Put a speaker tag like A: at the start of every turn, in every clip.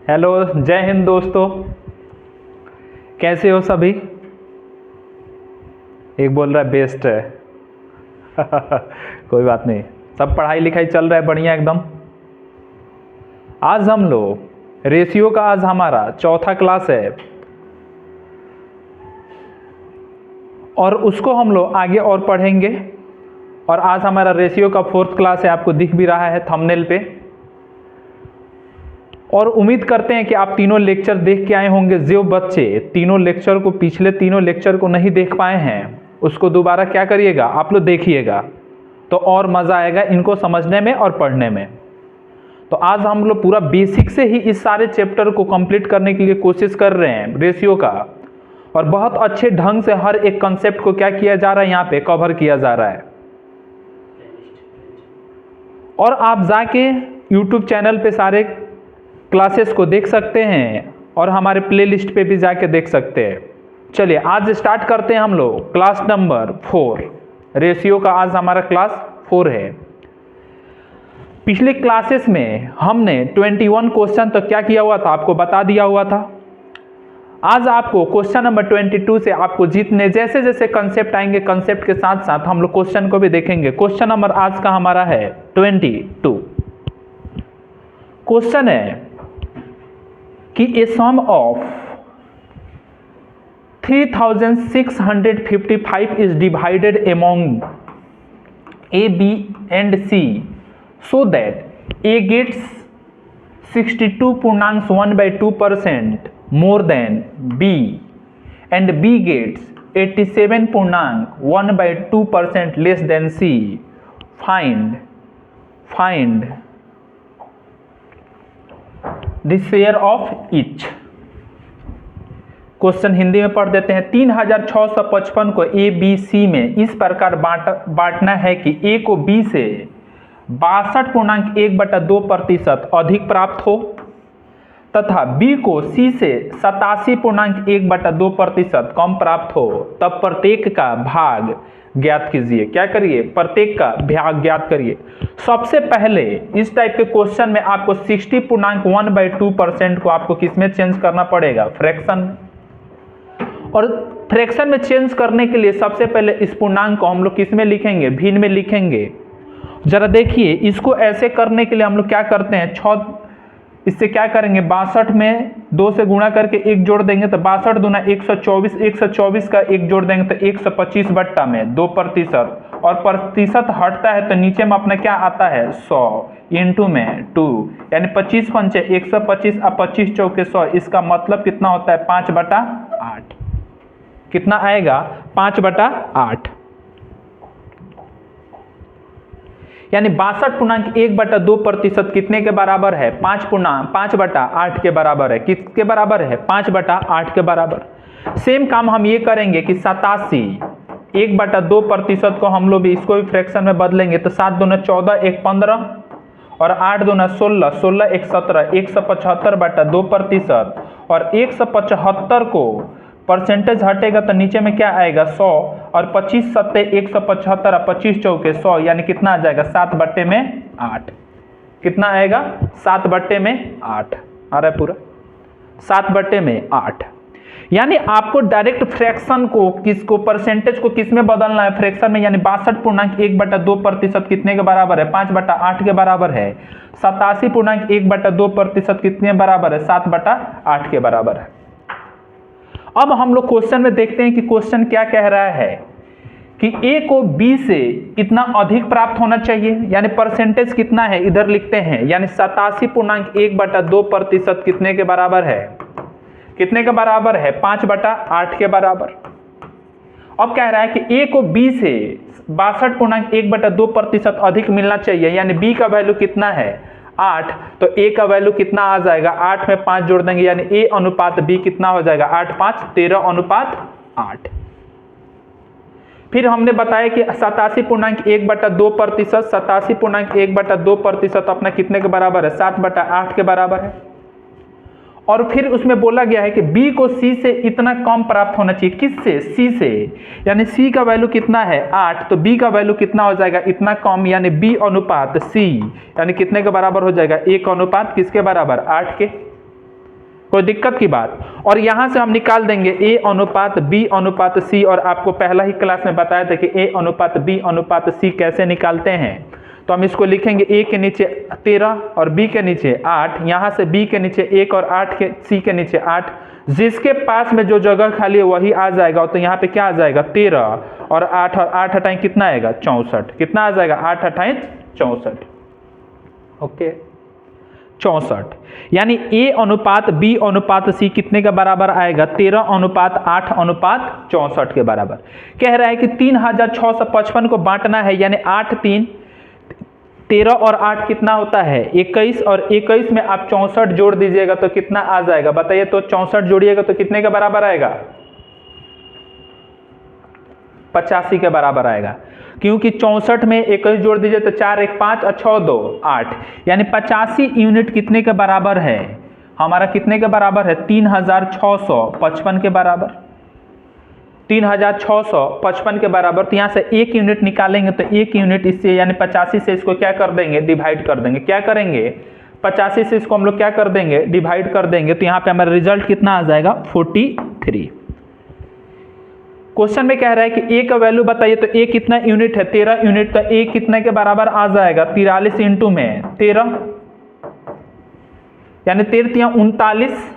A: Hello, जय हिंद दोस्तों। कैसे हो सभी? एक बोल रहा है बेस्ट है। कोई बात नहीं, सब पढ़ाई लिखाई चल रहा है बढ़िया एकदम। आज हम लोग रेशियो का आज हमारा चौथा क्लास है और उसको हम लोग आगे और पढ़ेंगे। और आज हमारा रेशियो का फोर्थ क्लास है, आपको दिख भी रहा है थंबनेल पे। और उम्मीद करते हैं कि आप तीनों लेक्चर देख के आए होंगे। जो बच्चे तीनों लेक्चर को, पिछले तीनों लेक्चर को नहीं देख पाए हैं, उसको दोबारा क्या करिएगा, आप लोग देखिएगा, तो और मज़ा आएगा इनको समझने में और पढ़ने में। तो आज हम लोग पूरा बेसिक से ही इस सारे चैप्टर को कंप्लीट करने के लिए कोशिश कर रहे हैं रेशियो का। और बहुत अच्छे ढंग से हर एक कंसेप्ट को क्या किया जा रहा है, यहाँ पे कवर किया जा रहा है। और आप जाके यूट्यूब चैनल पे सारे क्लासेस को देख सकते हैं और हमारे प्लेलिस्ट पे भी जाके देख सकते हैं। चलिए आज स्टार्ट करते हैं हम लोग क्लास नंबर 4। रेशियो का आज हमारा क्लास 4 है। पिछले क्लासेस में हमने 21 क्वेश्चन तो क्या किया हुआ था, आपको बता दिया हुआ था। आज आपको क्वेश्चन नंबर 22 से आपको जितने जैसे जैसे कंसेप्ट आएंगे, कंसेप्ट के साथ साथ हम लोग क्वेश्चन को भी देखेंगे। क्वेश्चन नंबर आज का हमारा है 22। क्वेश्चन है कि ए sum of 3655 is divided among A, B and C so that A gets 62.1/2% more than B and B gets 87.1/2% less than C. Find the share of each. Question Hindi में पढ़ देते हैं। 3655 को ए बी सी में इस प्रकार बांटना है कि ए को बी से 62.1/2% अधिक प्राप्त हो तथा बी को सी से 87.1/2% कम प्राप्त हो। तब प्रत्येक का भाग ज्ञात कीजिए। क्या करिए, प्रत्येक का भाग ज्ञात करिए। सबसे पहले इस टाइप के क्वेश्चन में आपको 60.1/2% को आपको किसमें चेंज करना पड़ेगा, फ्रैक्शन। और फ्रैक्शन में चेंज करने के लिए सबसे पहले इस पूर्णांक को हम लोग किसमें लिखेंगे, भिन्न में लिखेंगे। जरा देखिए, इसको ऐसे करने के लिए हम लोग क्या करते हैं, इससे क्या करेंगे, 62 में 2 से गुणा करके 1 जोड़ देंगे तो 62 दूना 124, 124 का 1 जोड़ देंगे तो 125 बट्टा में 2%। और प्रतिशत हटता है तो नीचे में अपना क्या आता है, 100 इंटू में 2, यानी 25 पंचे 125 और 25 चौके 100। इसका मतलब कितना होता है, 5/8। कितना आएगा, 5/8, यानी 62.1/2% कितने के बराबर है, 5/8 के बराबर है। किसके बराबर है, 5/8 के बराबर। सेम काम हम ये करेंगे कि 87.1/2% को हम लोग भी इसको भी फ्रैक्शन में बदलेंगे तो 7 दूना 14, 1 15 और 8 दूना 16, 16 1 17, 175/2%। और 175 को परसेंटेज हटेगा तो नीचे में क्या आएगा, 100 और 25 सत्ते 175 और 25 चौके 100, यानी कितना आ जाएगा, 7/8। कितना आएगा, 7/8 आ रहा है पूरा, 7/8। यानी आपको डायरेक्ट फ्रैक्शन को किसको, परसेंटेज को किस में बदलना है, फ्रैक्शन में। यानी 62.1/2% कितने के बराबर है, 5/8 के बराबर है। 87.1/2% कितने बराबर है, 7/8 के बराबर है। अब हम लोग क्वेश्चन में देखते हैं कि क्वेश्चन क्या कह रहा है कि ए को बी से कितना अधिक प्राप्त होना चाहिए, यानी परसेंटेज कितना है, इधर लिखते हैं। यानी 87.1/2% कितने के बराबर है, कितने के बराबर है, 5/8 के बराबर। अब कह रहा है कि ए को बी से 62.1/2% अधिक मिलना चाहिए, यानी बी का वैल्यू कितना है, 8। तो ए का वैल्यू कितना आ जाएगा, 8 में 5 जोड़ देंगे, यानी ए अनुपात बी कितना हो जाएगा, 8 5 13:8। फिर हमने बताया कि 87.1/2%, 87.1/2% अपना कितने के बराबर है, 7/8 के बराबर है। और फिर उसमें बोला गया है कि B को C से इतना कम प्राप्त होना चाहिए। किससे? C से। यानी C का वैल्यू कितना है 8, तो B का वैल्यू कितना हो जाएगा इतना कम, यानी B अनुपात C यानी कितने के बराबर हो जाएगा 1 अनुपात किसके बराबर 8 के। कोई दिक्कत की बात? और यहां से हम निकाल देंगे A अनुपात B अनुपात C, और आपको पहला ही क्लास में बताया था कि A अनुपात B अनुपात C कैसे निकालते हैं। तो हम इसको लिखेंगे A के नीचे 13 और B के नीचे 8, यहाँ से B के नीचे 1 और 8 के C के नीचे 8, जिसके पास में जो जगह खाली है वही आ जाएगा। तो यहाँ पे क्या आ जाएगा 13 और 8 हटाएं कितना आएगा 64। कितना आ जाएगा 8 हटाएं 64। ओके 64, यानी A अनुपात B अनुपात C कितने के बराबर आएगा 13 अनुपात 8 अनुपात 64 के बराबर। कह रहा है कि 3655 को बांटना है, यानी 8 3 13 और 8 कितना होता है 21, और 21 में आप 64 जोड़ दीजिएगा तो कितना आ जाएगा बताइए। तो 64 जोड़िएगा तो कितने के बराबर आएगा 85 के बराबर आएगा, क्योंकि 64 में 21 जोड़ दीजिए तो 4 1 5 और 6 2 8, यानी 85 यूनिट कितने के बराबर है हमारा, कितने के बराबर है 3655 के बराबर, 3655 के बराबर। तो यहाँ से 1 यूनिट निकालेंगे तो 1 यूनिट इससे यानी 85 से इसको क्या कर देंगे डिवाइड कर देंगे। क्या करेंगे 85 से इसको हम लोग क्या कर देंगे डिवाइड कर देंगे। तो यहाँ पे हमारा रिजल्ट कितना आ जाएगा 43। क्वेश्चन में कह रहा है कि A का वैल्यू बताइए, तो A कितना यूनिट है 13 यूनिट, तो A कितने के बराबर आ जाएगा 43 इंटू में 13, यानी 13 39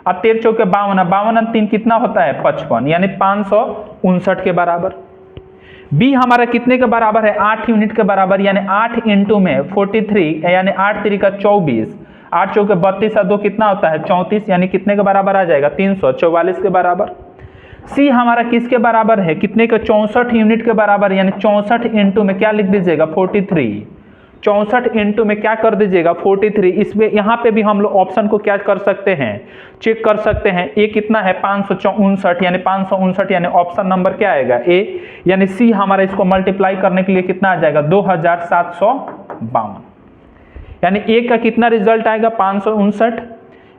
A: और 13 चौके 52, 52 और 3 कितना होता है 55, यानी 559 के बराबर। B हमारा कितने के बराबर है 8 यूनिट के बराबर, यानी 8 इंटू में 43, यानी 8 3 का 24, 8 चौके 32 और 2 कितना होता है 34, यानी कितने के बराबर आ जाएगा 344 के बराबर। C हमारा किसके बराबर है कितने का 64 यूनिट के बराबर, यानी 64 इंटू में क्या लिख दीजिएगा 43, 64 इंटू में क्या कर दीजिएगा 43। इसमें यहाँ पे भी हम लोग ऑप्शन को क्या कर सकते हैं चेक कर सकते हैं। A कितना है 559, यानी 559, यानी ऑप्शन नंबर क्या आएगा A, यानी C हमारा इसको मल्टीप्लाई करने के लिए कितना आ जाएगा 2752, यानी A का कितना रिजल्ट आएगा 559,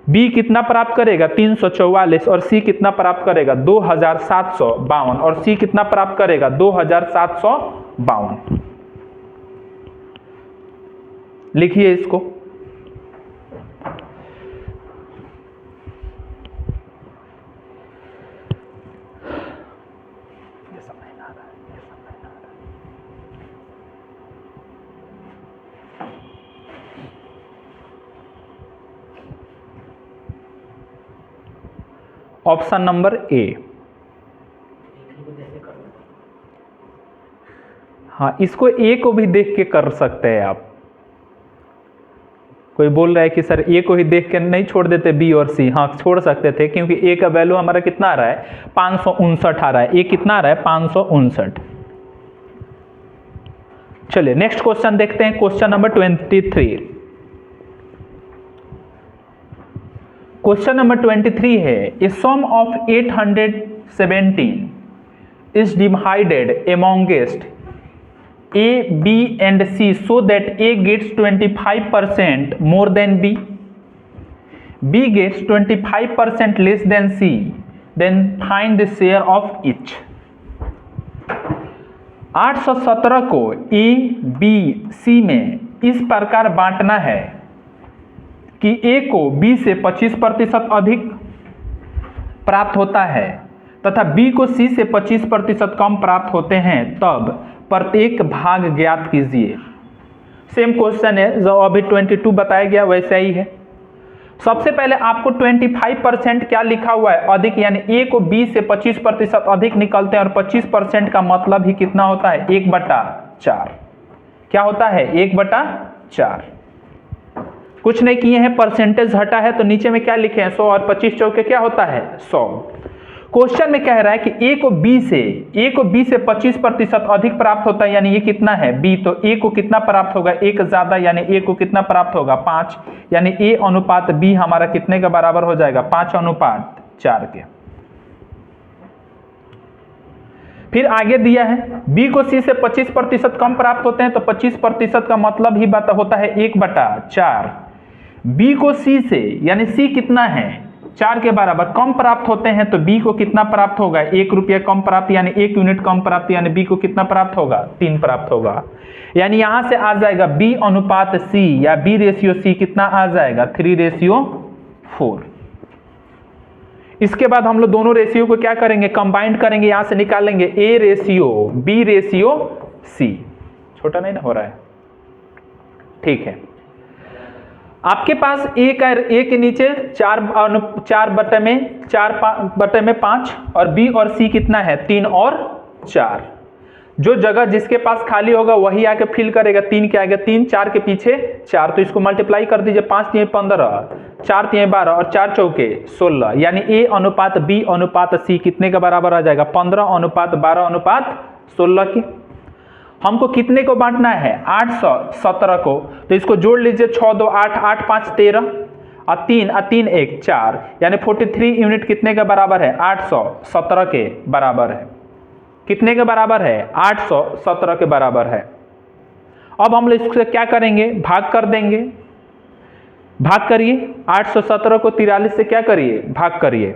A: B कितना प्राप्त करेगा 344 और C कितना प्राप्त करेगा 2752, और C कितना प्राप्त करेगा 2752। लिखिए इसको। Option number A। हाँ, इसको A को भी देख के कर सकते हैं आप। कोई बोल रहा है कि सर A को ही देख के नहीं छोड़ देते B और C, हाँ छोड़ सकते थे, क्योंकि A का वैल्यू हमारा कितना आ रहा है 559 आ रहा है। A कितना आ रहा है 559। चलिए नेक्स्ट क्वेश्चन देखते हैं, क्वेश्चन नंबर 23। क्वेश्चन नंबर 23 है, a sum of 817 is divided amongst A, B and C so that A gets 25% more than B, B gets 25% less than C, then find the share of each। 817 को A, B, C में इस प्रकार बांटना है कि A को B से 25% अधिक प्राप्त होता है तथा B को C से 25% कम प्राप्त होते हैं, तब प्रत्येक भाग ज्ञात कीजिए। सेम क्वेश्चन है जो अभी 22 बताया गया वैसा ही है। सबसे पहले आपको 25% क्या लिखा हुआ है अधिक, यानी A को B से 25% अधिक निकलते हैं, और 25% का मतलब ही कितना होता है 1/4। क्या होता है 1/4। कुछ नहीं किए हैं, परसेंटेज हटा है तो नीचे में क्या लिखे हैं 100, और 25 चौके क्या होता है 100। क्वेश्चन में कह रहा है कि A को B से 25% अधिक प्राप्त होता है, यानी ये कितना है B, तो A को कितना प्राप्त होगा 1 ज्यादा, यानी A को कितना प्राप्त होगा 5, यानी A अनुपात B हमारा कितने के बराबर हो जाएगा 5/4 के। फिर आगे दिया है B को C से 25% कम प्राप्त होते हैं, तो 25% का मतलब ही होता है 1/4। बी को सी से, यानी सी कितना है 4 के बराबर कम प्राप्त होते हैं, तो बी को कितना प्राप्त होगा 1 रुपया कम प्राप्त, यानी 1 यूनिट कम प्राप्त, यानी बी को कितना प्राप्त होगा 3 प्राप्त होगा। यानी यहां से आ जाएगा बी अनुपात सी या बी रेशियो सी कितना आ जाएगा 3:4। इसके बाद हम लोग दोनों रेशियो को क्या करेंगे कंबाइंड करेंगे, यहां से निकालेंगे A ratio B ratio C. छोटा नहीं ना हो रहा है, ठीक है। आपके पास ए के नीचे 4/5 और बी और सी कितना है 3 और 4। जो जगह जिसके पास खाली होगा वही आके फिल करेगा। 3 के आगे 3, 4 के पीछे 4, तो इसको मल्टीप्लाई कर दीजिए। 5 3 15, 4 3 12 और 4 चौके 16, यानी ए अनुपात बी अनुपात सी कितने के बराबर आ जाएगा 15:12:16 की। हमको कितने को बांटना है 817 को, तो इसको जोड़ लीजिए 6 2 8 8 5 13 और 3 3 1 4, यानी 43 यूनिट कितने के बराबर है 817 के बराबर है। कितने के बराबर है 817 के बराबर है। अब हम लोग इससे क्या करेंगे भाग कर देंगे। भाग करिए 817 को 43 से क्या करिए भाग करिए।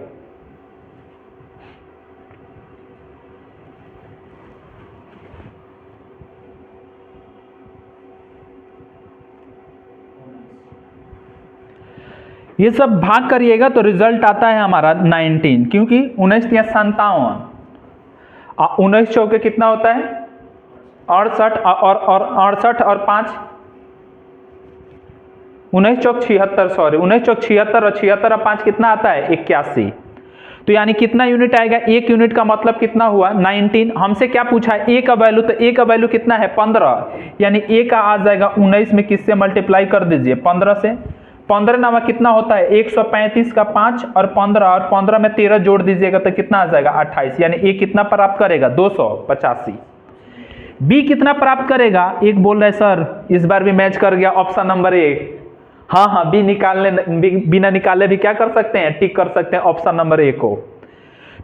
A: ये सब भाग करिएगा तो रिजल्ट आता है हमारा 19, क्योंकि 19 या 57, 19 चौके कितना होता है 68 और 68 और 5 19 चौक 76, सॉरी 19 चौक 76 और 76 और 5 कितना आता है 81। तो यानी कितना यूनिट आएगा 1 यूनिट का मतलब कितना हुआ 19। हमसे क्या पूछा है ए का वैल्यू, तो ए का वैल्यू कितना है 15, यानी ए का आ जाएगा 19 में किससे मल्टीप्लाई कर दीजिए 15 से। 15 नामा कितना होता है 135 का 5 और 15 में 13 जोड़ दीजिएगा तो कितना आ जाएगा 28, यानी ए कितना प्राप्त करेगा 285। बी कितना प्राप्त करेगा, एक बोल रहे सर इस बार भी मैच कर गया ऑप्शन नंबर 1। हाँ बी निकालने बिना निकाले भी क्या कर सकते हैं टिक कर सकते हैं ऑप्शन नंबर 1 को।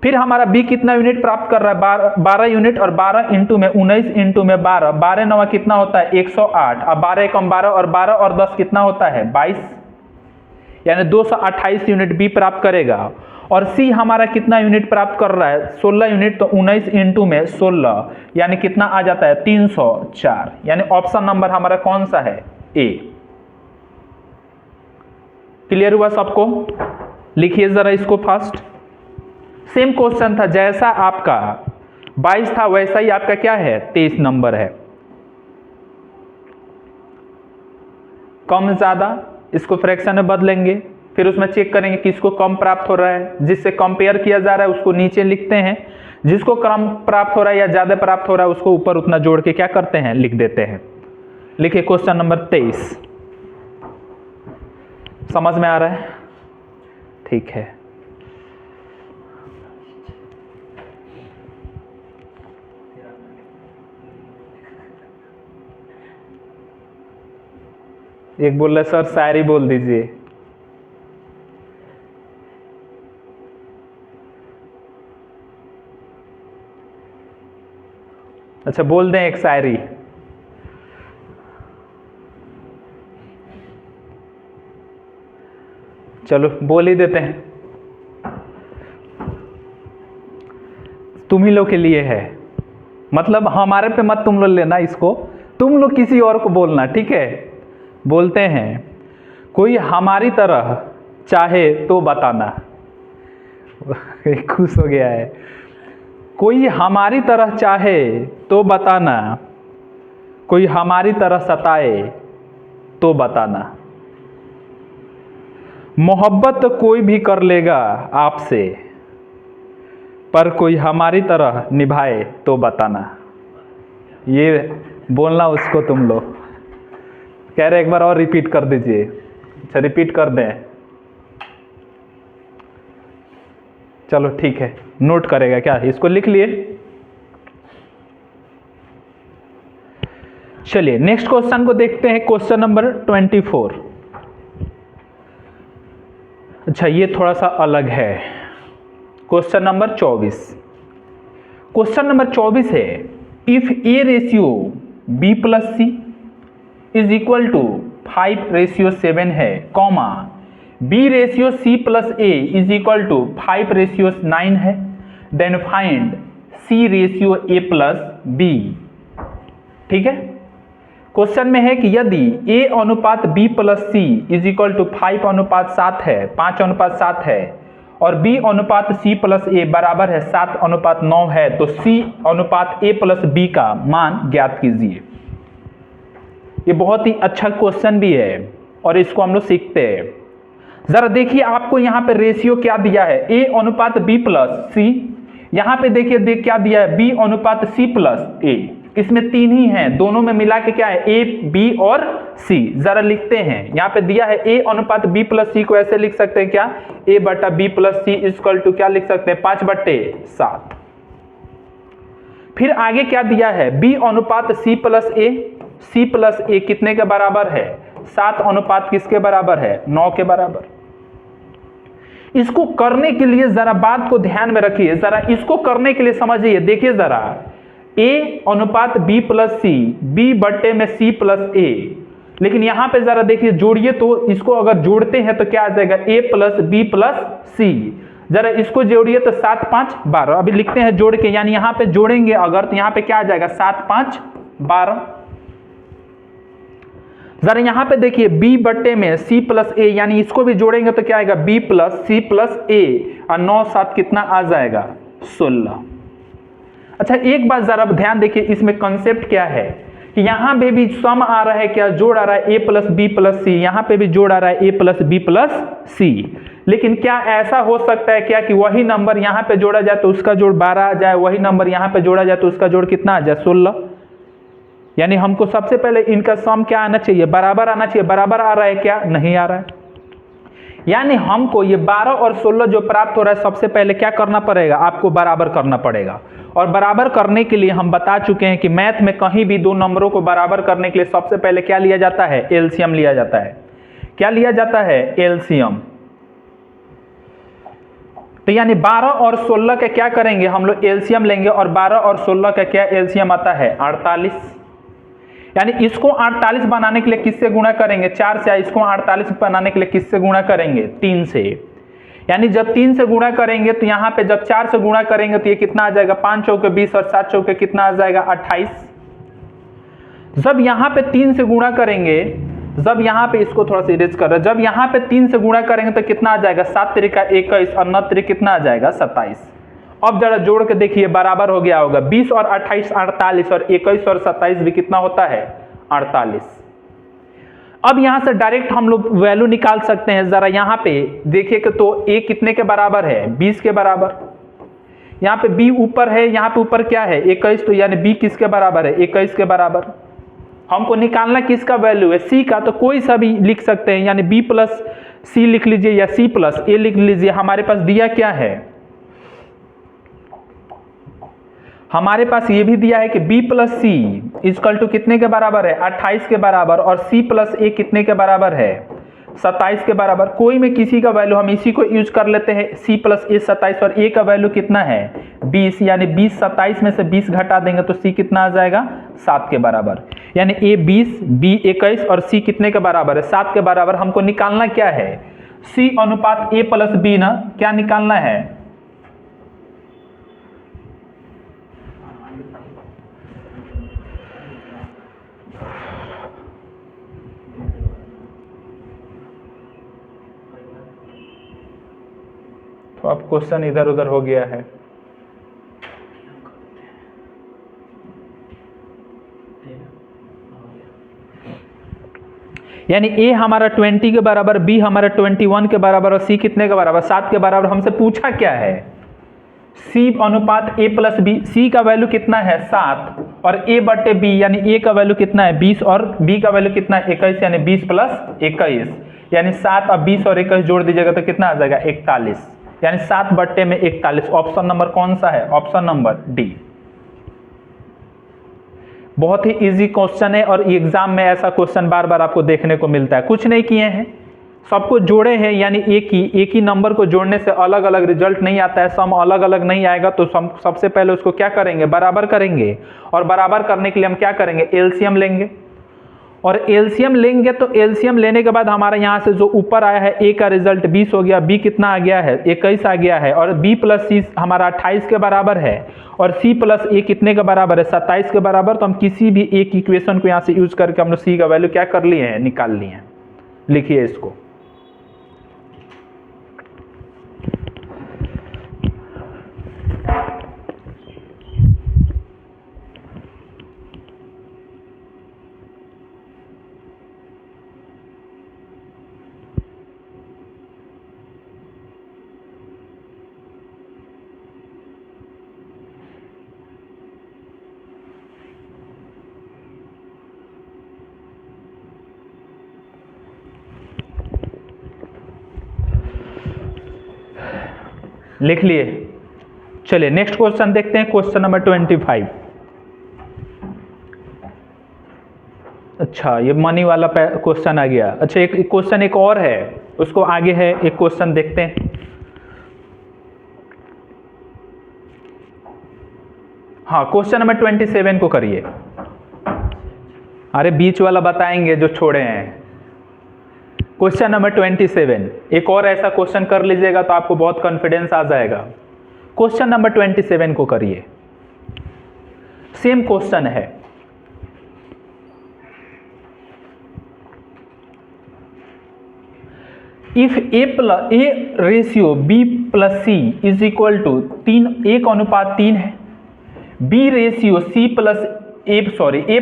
A: फिर हमारा बी कितना यूनिट प्राप्त कर रहा है 12 यूनिट, और 12 इंटू में 19 इंटू में 12, 12 नवा कितना होता है 108, अब 12 कम 12 और 10 कितना होता है 22, यानी 228 यूनिट बी प्राप्त करेगा। और सी हमारा कितना यूनिट प्राप्त कर रहा है 16 यूनिट, तो 19 इंटू में 16, यानी कितना आ जाता है 304, यानी ऑप्शन नंबर हमारा कौन सा है ए। क्लियर हुआ सबको, लिखिए जरा इसको फास्ट। सेम क्वेश्चन था, जैसा आपका 22 था वैसा ही आपका क्या है 23 नंबर है। कम ज्यादा इसको फ्रैक्शन में बदलेंगे, फिर उसमें चेक करेंगे किसको कम प्राप्त हो रहा है, जिससे कंपेयर किया जा रहा है उसको नीचे लिखते हैं, जिसको कम प्राप्त हो रहा है या ज्यादा प्राप्त हो रहा है उसको ऊपर उतना जोड़ के क्या करते हैं लिख देते हैं। लिखिए क्वेश्चन नंबर 23। समझ में आ रहा है, ठीक है। एक बोल रहे सर शायरी बोल दीजिए। अच्छा बोल दें एक शायरी। चलो बोल ही देते हैं, तुम ही लोग के लिए है, मतलब हमारे पे मत तुम लोग लेना इसको, तुम लोग किसी और को बोलना, ठीक है। बोलते हैं कोई हमारी तरह चाहे तो बताना। खुश हो गया है। कोई हमारी तरह चाहे तो बताना, कोई हमारी तरह सताए तो बताना। मोहब्बत तो कोई भी कर लेगा आपसे, पर कोई हमारी तरह निभाए तो बताना। ये बोलना उसको तुम लोग। कह रहे एक बार और रिपीट कर दीजिए। अच्छा रिपीट कर दें, चलो ठीक है। नोट करेगा क्या, इसको लिख लिए। चलिए नेक्स्ट क्वेश्चन को देखते हैं, क्वेश्चन नंबर 24। अच्छा ये थोड़ा सा अलग है। Question number 24। क्वेश्चन नंबर 24 है, if A ratio B plus C is equal to 5:7 है, comma B/C+A is equal to 5:9 है, देन फाइंड C/A+B। ठीक है, क्वेश्चन में है कि यदि A/B+C इज इक्वल टू 5:7 है, 5:7 है, और B/C+A बराबर है 7:9 है, तो C/A+B का मान ज्ञात कीजिए। ये बहुत ही अच्छा क्वेश्चन भी है और इसको हम लोग सीखते हैं। जरा देखिए आपको यहाँ पे रेशियो क्या दिया है, A/B+C, यहाँ पे देखिए क्या दिया है, B/C+A। इसमें तीन ही हैं, दोनों में मिला के क्या है, A, B और C। जरा लिखते हैं, यहाँ पे दिया है A/B+C को ऐसे लिख सकते हैं क्या, A/B+C इक्वल टू क्या लिख सकते हैं, 5/7। फिर आगे क्या दिया है, B/C+A, C+A कितने के बराबर है, 7 किसके बराबर है, 9 के बराबर। इसको करने के लिए जरा बात को ध्यान में रखिए, जरा इसको करने के लिए समझिए, देखिए जरा A/B+C, B/C+A, लेकिन यहां पे जरा देखिए जोड़िए तो इसको अगर जोड़ते हैं तो क्या आ जाएगा, A+B+C। जरा इसको जोड़िए तो 7 5 12, अभी लिखते हैं जोड़ के, यानी यहां पे जोड़ेंगे अगर तो यहां पे क्या आ जाएगा, 7 5 12। जरा यहां पे देखिए B/C+A, यानी इसको भी जोड़ेंगे तो क्या आएगा, B+C+A, और 9 7 कितना आ जाएगा, 16। अच्छा एक बात जरा ध्यान देखिए, इसमें कंसेप्ट क्या है कि यहां पे भी सम आ रहा है, क्या जोड़ आ रहा है, A+B+C, यहां पे भी जोड़ आ रहा है A+B+C। लेकिन क्या ऐसा हो सकता है क्या कि वही नंबर यहां पे जोड़ा जाए तो उसका जोड़ 12 आ जाए, वही नंबर यहां पे जोड़ा जाए तो उसका जोड़ कितना आ जाए, 16। यानी हमको सबसे पहले इनका सम क्या आना चाहिए, बराबर आना चाहिए। बराबर आ रहा है क्या, नहीं आ रहा है। यानी हमको ये 12 और 16 जो प्राप्त हो रहा है, सबसे पहले क्या करना पड़ेगा, आपको बराबर करना पड़ेगा। और बराबर करने के लिए हम बता चुके हैं कि मैथ में कहीं भी दो नंबरों को बराबर करने के लिए सबसे पहले क्या लिया जाता है, एलसीएम लिया जाता है। क्या लिया जाता है, एलसीएम। तो यानी 12 और 16 का क्या करेंगे, हम लोग एलसीएम लेंगे, और 12 और 16 का क्या एलसीएम आता है, 48। यानी इसको 48 बनाने के लिए किससे गुणा करेंगे, 4 से। इसको 48 बनाने के लिए किससे गुणा करेंगे, 3 से। यानी जब 3 से गुणा करेंगे तो यहाँ पे जब 4 से गुणा करेंगे तो ये कितना आ जाएगा, 5 चौके 20 और 7 चौके कितना आ जाएगा, 28। जब यहाँ पे 3 से गुणा करेंगे, जब यहाँ पे इसको थोड़ा सा इरेज कर रहे, जब यहाँ पे 3 से गुणा करेंगे तो कितना आ जाएगा, 7 त्रिका 21 और 9 त्रिक कितना आ जाएगा, 27। अब जरा जोड़ के देखिए, बराबर हो गया होगा, 20 और 28 48, और 21 और 27 भी कितना होता है, 48। अब यहां से डायरेक्ट हम लोग वैल्यू निकाल सकते हैं। जरा यहां पे देखिए कि तो a कितने के बराबर है, 20 के बराबर। यहां पे b ऊपर है, यहां पे ऊपर क्या है, 21, तो यानी b किसके बराबर है, 21 के बराबर। हमको निकालना किसका वैल्यू है, c का, तो कोई सा भी लिख सकते हैं, यानी B+C लिख लीजिए या C+A लिख लीजिए। हमारे पास दिया क्या है, हमारे पास ये भी दिया है कि B+C इक्वल टू कितने के बराबर है, 28 के बराबर, और C+A कितने के बराबर है, 27 के बराबर। कोई में किसी का वैल्यू हम इसी को यूज कर लेते हैं, C+A 27 और A का वैल्यू कितना है, 20। यानी 20 27 में से 20 घटा देंगे तो C कितना आ जाएगा, 7 के बराबर। यानी A 20, B 21 और C कितने के बराबर है, 7 के बराबर। हमको निकालना क्या है, C/A+B ना, क्या निकालना है, तो अब क्वेश्चन इधर उधर हो गया है। यानी A हमारा 20 के बराबर, B हमारा 21 के बराबर, और C कितने के बराबर, 7 के बराबर। हमसे पूछा क्या है, C/A+B। C का वैल्यू कितना है, 7, और A/B यानी A का वैल्यू कितना है, 20, और B का वैल्यू कितना है, 21, यानी 20 + 21, यानी 7 और 20 और 21 जोड़ दीजिएगा तो कितना आ जाएगा, 41। यानी 7/41। ऑप्शन नंबर कौन सा है, ऑप्शन नंबर डी। बहुत ही इजी क्वेश्चन है, और एग्जाम में ऐसा क्वेश्चन बार बार आपको देखने को मिलता है। कुछ नहीं किए हैं, सबको जोड़े हैं, यानी एक ही नंबर को जोड़ने से अलग अलग रिजल्ट नहीं आता है, सम अलग अलग नहीं आएगा। तो सबसे पहले उसको क्या करेंगे, बराबर करेंगे, और बराबर करने के लिए हम क्या करेंगे, एलसीएम लेंगे। और एलसीएम लेंगे तो एलसीएम लेने के बाद हमारा यहाँ से जो ऊपर आया है ए का रिजल्ट 20 हो गया, बी कितना आ गया है 21 आ गया है, और बी प्लस सी हमारा 28 के बराबर है, और सी प्लस ए कितने के बराबर है 27 के बराबर। तो हम किसी भी एक इक्वेशन को यहाँ से यूज करके हमने सी का वैल्यू क्या कर लिए हैं, निकाल लिए हैं। लिखिए इसको, लिख लिए। चलिए नेक्स्ट क्वेश्चन देखते हैं, क्वेश्चन नंबर 25। अच्छा, ये मनी वाला क्वेश्चन आ गया। अच्छा, एक क्वेश्चन एक और है, उसको आगे है, एक क्वेश्चन देखते हैं। हाँ, क्वेश्चन नंबर 27 को करिए। अरे बीच वाला बताएंगे जो छोड़े हैं। क्वेश्चन नंबर 27, एक और ऐसा क्वेश्चन कर लीजिएगा तो आपको बहुत कॉन्फिडेंस आ जाएगा। क्वेश्चन नंबर 27 को करिए, सेम क्वेश्चन है। If A ratio B plus C is equal to 1:3 है, B ratio A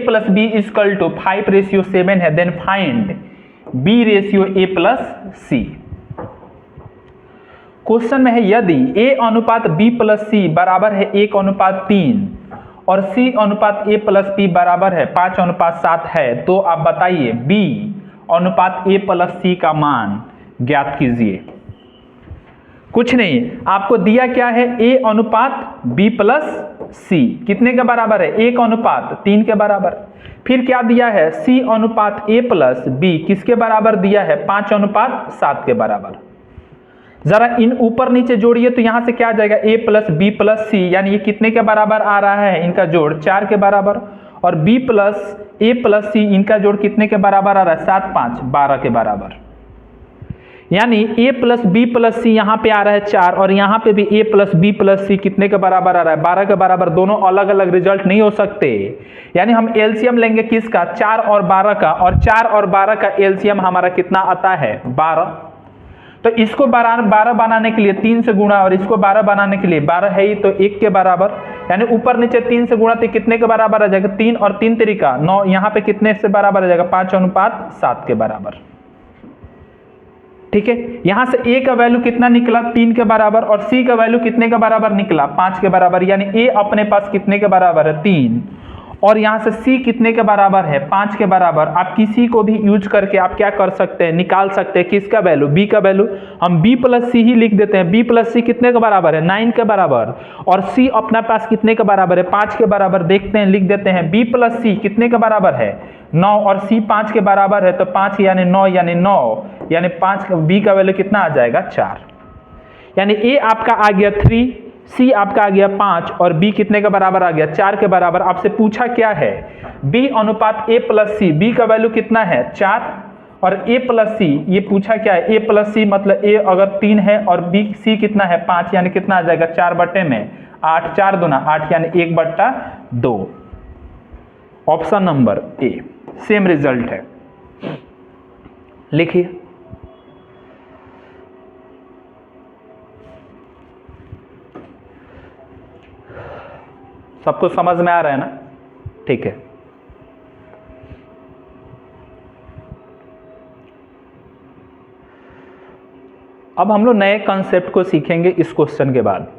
A: plus B is equal to 5:7 है, then find B ratio A plus C. Question में है यदि ए अनुपात बी प्लस सी बराबर है 1:3 और सी अनुपात ए प्लस बी बराबर है 5:7 है, तो आप बताइए बी अनुपात ए प्लस सी का मान ज्ञात कीजिए। कुछ नहीं, आपको दिया क्या है, ए अनुपात बी प्लस सी कितने के बराबर है, 1:3 के बराबर। फिर क्या दिया है, सी अनुपात ए प्लस बी किसके बराबर दिया है, 5:7 के बराबर। जरा इन ऊपर नीचे जोड़िए तो यहां से क्या आ जाएगा, ए प्लस बी प्लस सी, यानी ये कितने के बराबर आ रहा है, इनका जोड़ 4 के बराबर, और बी प्लस ए प्लस सी इनका जोड़ कितने के बराबर आ रहा है, 7 5 12 के बराबर। यानी a प्लस बी प्लस सी यहाँ पे आ रहा है 4, और यहाँ पे भी a प्लस बी प्लस सी कितने के बराबर आ रहा है, 12 के बराबर। दोनों अलग अलग रिजल्ट नहीं हो सकते, यानी हम एलसीएम लेंगे किसका, 4 और 12 का, और 4 और 12 का एलसीएम हमारा कितना आता है, 12। तो इसको 12 बनाने के लिए 3 से गुणा, और इसको 12 बनाने के लिए 12 है ही तो 1 के बराबर, यानी ऊपर नीचे 3 से गुणा तो कितने के बराबर आ जाएगा, 3 और 3 तरीका 9, यहाँ पे कितने से बराबर आ जाएगा, 5:7 के बराबर। ठीक है, यहां से ए का वैल्यू कितना निकला, 3 के बराबर, और सी का वैल्यू कितने के बराबर निकला, 5 के बराबर, यानी ए अपने पास कितने के बराबर है, 3, और यहां से सी कितने के बराबर है, 5 के बराबर। आप किसी को भी यूज करके आप क्या कर सकते हैं, निकाल सकते हैं किसका वैल्यू, बी का वैल्यू। हम बी प्लस सी ही लिख देते हैं, बी प्लस सी कितने के बराबर है, 9 के बराबर, और सी अपने पास कितने के बराबर है, 5 के बराबर। देखते हैं, लिख देते हैं बी प्लस सी कितने के बराबर है, 9, और सी 5 के बराबर है, तो 5 यानी 9 यानी 9, यानी 5 बी का वैल्यू कितना आ जाएगा, 4। यानी ए आपका आ गया 3, सी आपका आ गया 5, और बी कितने के बराबर आ गया, 4 के बराबर। आपसे पूछा क्या है, बी अनुपात ए प्लस सी, बी का वैल्यू कितना है, 4, और ए प्लस सी ये पूछा क्या है, ए प्लस सी मतलब ए अगर 3 है और बी सी कितना है 5, यानी कितना आ जाएगा, 4/8, 4 दूना 8 यानी 1/2। Option number A, same result है। लिखिए, सबको समझ में आ रहा है ना, ठीक है। अब हम लोग नए कॉन्सेप्ट को सीखेंगे इस क्वेश्चन के बाद।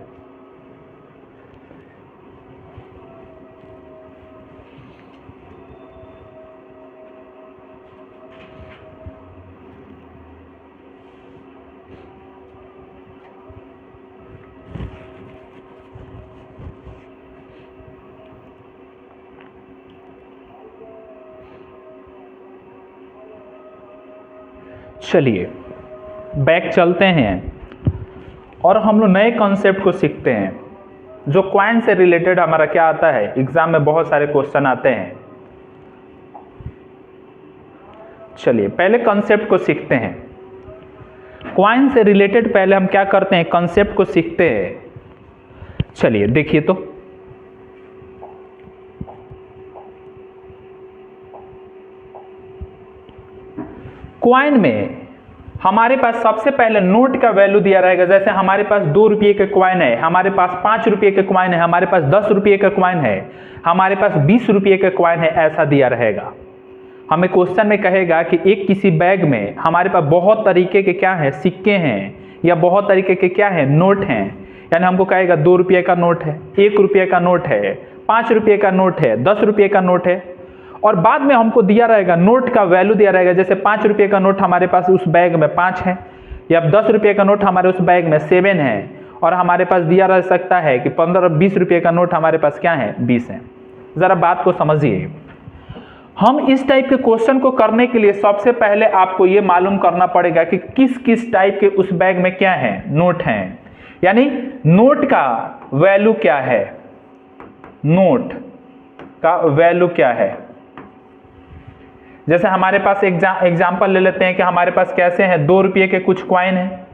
A: चलिए बैक चलते हैं और हम लोग नए कॉन्सेप्ट को सीखते हैं, जो क्वाइन से रिलेटेड हमारा क्या आता है, एग्जाम में बहुत सारे क्वेश्चन आते हैं। चलिए पहले कंसेप्ट को सीखते हैं। क्वाइन से रिलेटेड पहले हम क्या करते हैं, कंसेप्ट को सीखते हैं। चलिए देखिए तो क्वाइन में हमारे पास सबसे पहले नोट का वैल्यू दिया रहेगा। जैसे हमारे पास 2 रुपये के क्वाइन है, हमारे पास 5 रुपये के क्वाइन है, हमारे पास 10 रुपये का क्वाइन है, हमारे पास 20 रुपये का क्वाइन है, ऐसा दिया रहेगा। हमें क्वेश्चन में कहेगा कि एक किसी बैग में हमारे पास बहुत तरीके के क्या है, सिक्के हैं, या बहुत तरीके के क्या है, नोट हैं। यानी हमको कहेगा 2 रुपये का नोट है, 1 रुपये का नोट है, 5 रुपये का नोट है, 10 रुपये का नोट है, और बाद में हमको दिया रहेगा नोट का वैल्यू दिया रहेगा। जैसे 5 रुपये का नोट हमारे पास उस बैग में 5 है, या 10 रुपये का नोट हमारे उस बैग में 7 है, और हमारे पास दिया रह सकता है कि 15-20 रुपये का नोट हमारे पास क्या है, 20 है। ज़रा बात को समझिए। हम इस टाइप के क्वेश्चन को करने के लिए सबसे पहले आपको ये मालूम करना पड़ेगा कि किस किस टाइप के उस बैग में क्या है, नोट हैं। यानी नोट का वैल्यू क्या है, नोट का वैल्यू क्या है। जैसे हमारे पास एग्जाम्पल ले लेते हैं कि हमारे पास कैसे हैं, 2 रुपये के कुछ क्वाइन है,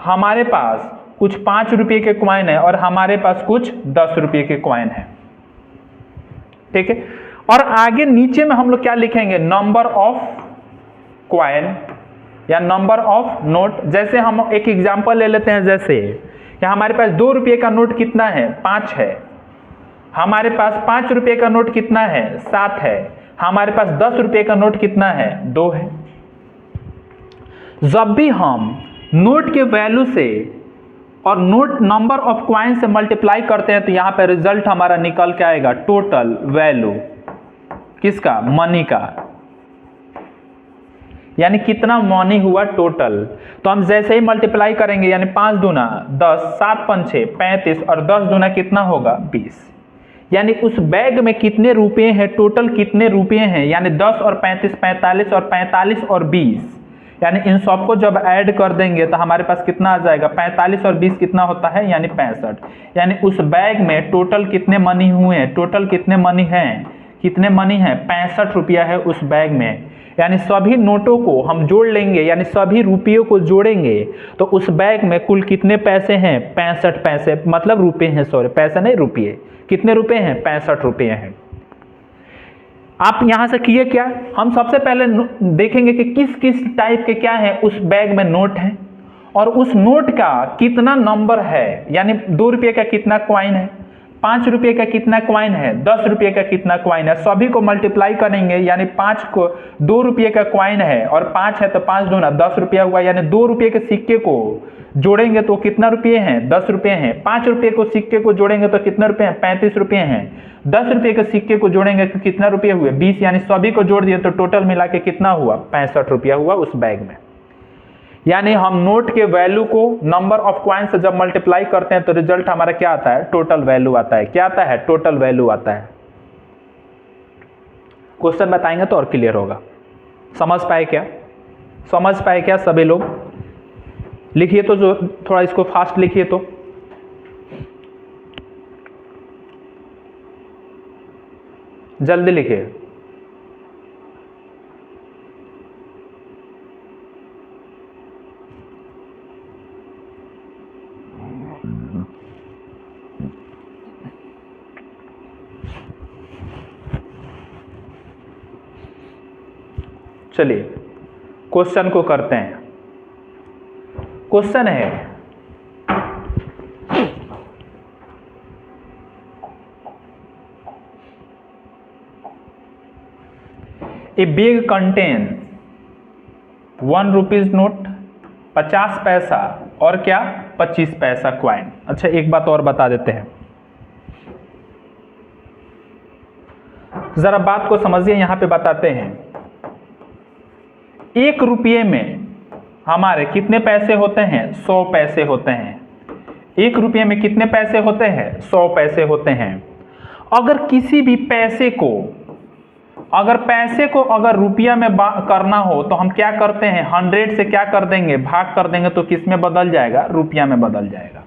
A: हमारे पास कुछ 5 रुपये के क्वाइन है, और हमारे पास कुछ 10 रुपये के क्वाइन है। ठीक है, और आगे नीचे में हम लोग क्या लिखेंगे, नंबर ऑफ क्वाइन या नंबर ऑफ नोट। जैसे हम एक एग्जाम्पल ले लेते हैं, जैसे कि हमारे पास 2 रुपये का नोट कितना है, 5 है, हमारे पास 5 रुपये का नोट कितना है, 7 है, हमारे पास 10 रुपये का नोट कितना है, 2 है। जब भी हम नोट के वैल्यू से और नोट नंबर ऑफ क्वाइन से मल्टीप्लाई करते हैं तो यहां पे रिजल्ट हमारा निकल के आएगा टोटल वैल्यू किसका, मनी का, यानी कितना मनी हुआ टोटल। तो हम जैसे ही मल्टीप्लाई करेंगे, यानी 5 दूना 10, 7 पंचे 35, और 10 दूना कितना होगा, 20। यानी उस बैग में कितने रुपए हैं, टोटल कितने रुपए हैं, यानी 10 और 35 45, और 45 और 20, यानी इन सबको जब ऐड कर देंगे तो हमारे पास कितना आ जाएगा, 45 और 20 कितना होता है, यानी 65। यानी उस बैग में टोटल कितने मनी हुए हैं, टोटल कितने मनी हैं, कितने मनी हैं, 65 रुपया है उस बैग में। यानी सभी नोटों को हम जोड़ लेंगे, यानी सभी रुपयों को जोड़ेंगे तो उस बैग में कुल कितने पैसे हैं, 65 पैसे, मतलब रुपए हैं, सॉरी पैसे नहीं रुपये। कितने रुपए हैं, 65 रुपये हैं। आप यहां से किए क्या, हम सबसे पहले देखेंगे कि किस किस टाइप के क्या है उस बैग में नोट है, और उस नोट का कितना नंबर है, यानी 2 रुपये का कितना क्वाइन है, 5 रुपये का कितना क्वाइन है, 10 रुपये का कितना क्वाइन है, सभी को मल्टीप्लाई करेंगे। यानी 5 को 2 रुपये का क्वाइन है और 5 है तो 5 दूना 10 रुपया हुआ, यानी 2 रुपये के सिक्के को जोड़ेंगे तो कितना रुपये हैं, 10 रुपये हैं। 5 रुपये को सिक्के को जोड़ेंगे तो कितना रुपये हैं, 35 रुपये हैं। 10 रुपये के सिक्के को जोड़ेंगे तो कितना रुपये हुए, 20, यानी सभी को जोड़ दिए तो टोटल मिला के कितना हुआ, 65 रुपया हुआ उस बैग में। यानी हम नोट के वैल्यू को नंबर ऑफ क्वाइन से जब मल्टीप्लाई करते हैं तो रिजल्ट हमारा क्या आता है, टोटल वैल्यू आता है। क्या आता है, टोटल वैल्यू आता है। क्वेश्चन बताएंगे तो और क्लियर होगा। समझ पाए क्या, समझ पाए क्या सभी लोग? लिखिए तो, जो थोड़ा इसको फास्ट लिखिए तो। जल्दी लिखिए। चलिए क्वेश्चन को करते हैं। क्वेश्चन है, ए बैग कंटेन 1 रुपीज नोट, 50 पैसा और क्या, 25 पैसा क्वाइन। अच्छा एक बात और बता देते हैं, जरा बात को समझिए, यहां पे बताते हैं। 1 रुपये में हमारे कितने पैसे होते हैं, 100 पैसे होते हैं। 1 रुपये में कितने पैसे होते हैं, 100 पैसे होते हैं। अगर किसी भी पैसे को, अगर रुपया में करना हो तो हम क्या करते हैं, 100 से क्या कर देंगे, भाग कर देंगे, तो किस में बदल जाएगा, रुपया में बदल जाएगा।